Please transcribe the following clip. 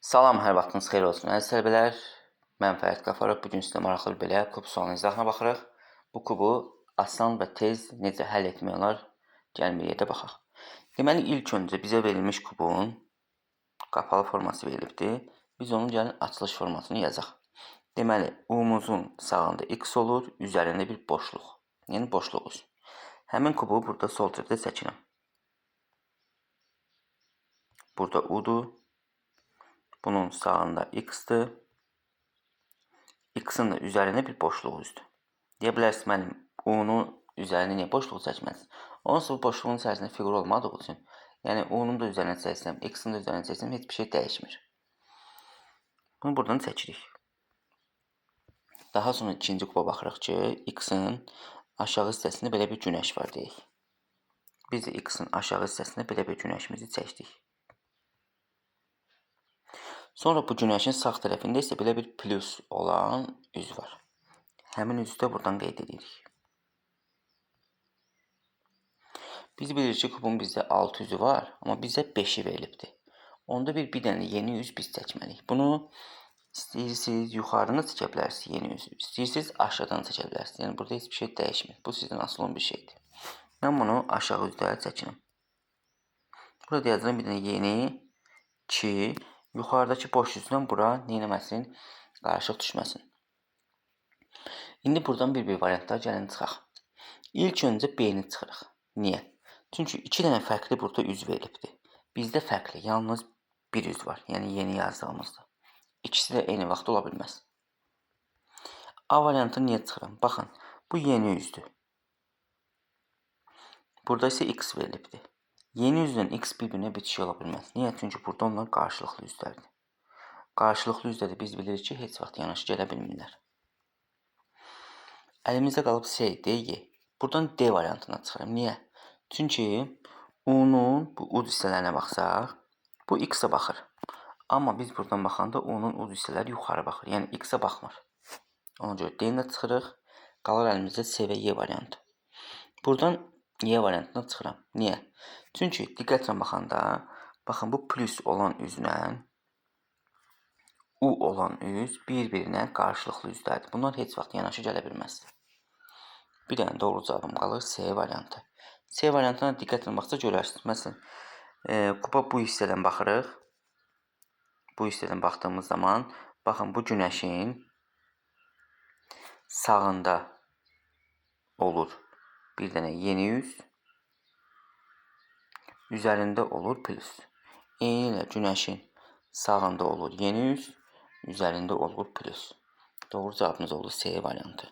Salam, hər vaxtınız xeyir olsun. Əziz tələbələr, mən Fərid Qafarov. Bu gün sizə maraqlı belə kub sualının izahına baxırıq. Bu kubu asan və tez necə həll etmək olar, gəlin bir yerdə baxaq. Deməli, ilk öncə bizə verilmiş kubun qapalı forması verilibdir. Biz onun gəlin açılış formasını yazaq. Deməli, U-muzun sağında x olur, üzərində bir boşluq. Yəni boşluğuz. Həmin kubu burada sol tərəfdə çəkirəm. Burada U-dur. Bunun sağında x-dır. X-in də üzərində bir boşluq üzdür. Deyə bilərsiniz, mənim U-nun üzərində niyə boşluq çəkməzsiniz? Onsuz bu boşluğun içərisində fiqur olmadığı üçün, yəni U-nun da üzərinə çəksəm, X-in də üzərinə çəksəm, heç bir şey dəyişmir. Bunu buradan çəkirik. Daha sonra ikinci kuba baxırıq ki, X-in aşağı hissəsində belə bir günəş var deyək. Biz də X-in aşağı hissəsində belə bir günəşimizi çəkdik. Sonra bu günəşin sağ tərəfində isə belə bir plus olan üz var. Həmin üzü də buradan qeyd edirik. Biz bilirik ki, kubun bizdə 6 üzü var, amma bizdə 5-i verilibdir. Onda bir dənə yeni üz biz çəkməliyik. Bunu istəyirsiniz yuxarını çəkə bilərsiniz yeni üzü. İstəyirsiniz aşağıdan çəkə bilərsiniz. Yəni burada heç bir şey dəyişmir. Bu sizdən asılı olan bir şeydir. Mən bunu aşağı üzdə çəkirim. Burada yazıram bir dənə yeni 2. Yuxarıdakı boş üzdən bura neynəməsin? Qarışıq düşməsin. İndi buradan bir variantlar gəlin çıxaq. İlk öncə B-ni çıxırıq. Niyə? Çünki 2 dənə fərqli burada üz verilibdir. Bizdə fərqli, yalnız bir üz var. Yəni yeni yazdığımızda. İkisi də eyni vaxt ola bilməz. A variantını niyə çıxıram? Baxın, bu yeni üzdür. Burada isə x verilibdir. Yeni üzlə x bir-birinə bitişik ola bilməz. Niyə? Çünki burada onlar qarşılıqlı üzlərdir. Qarşılıqlı üzdə də biz bilirik ki, heç vaxt yanaşı gələ bilmirlər. Əlimizdə qalıb C, D. Buradan D variantına çıxıram. Niyə? Çünki U-nun bu ud hissələrinə baxsaq, bu x-ə baxır. Amma biz buradan baxanda U-nun ud hissələri yuxarı baxır. Yəni x-ə baxmır. Ona görə D-ni də çıxırıq. Qalır əlimizdə C və Y variantı. Buradan Y variantına çıxıram. Niyə? Çünki diqqətlə baxanda, baxın bu plus olan üzlə U olan üz bir-birinə qarşılıqlı üzdədir. Bunlar heç vaxt yanaşı gələ bilməz. Bir dənə doğru cavabım qalır C variantı. C variantına diqqətlə baxsa görərsiniz. Məsələn, kuba bu hissədən baxırıq. Bu hissədən baxdığımız zaman, baxın bu günəşin sağında olur bir dənə yeni üz. Üzərində olur plus. Eyni ilə günəşin sağında olur yeni üz, üzərində olur plus. Doğru cavabımız oldu C variantı.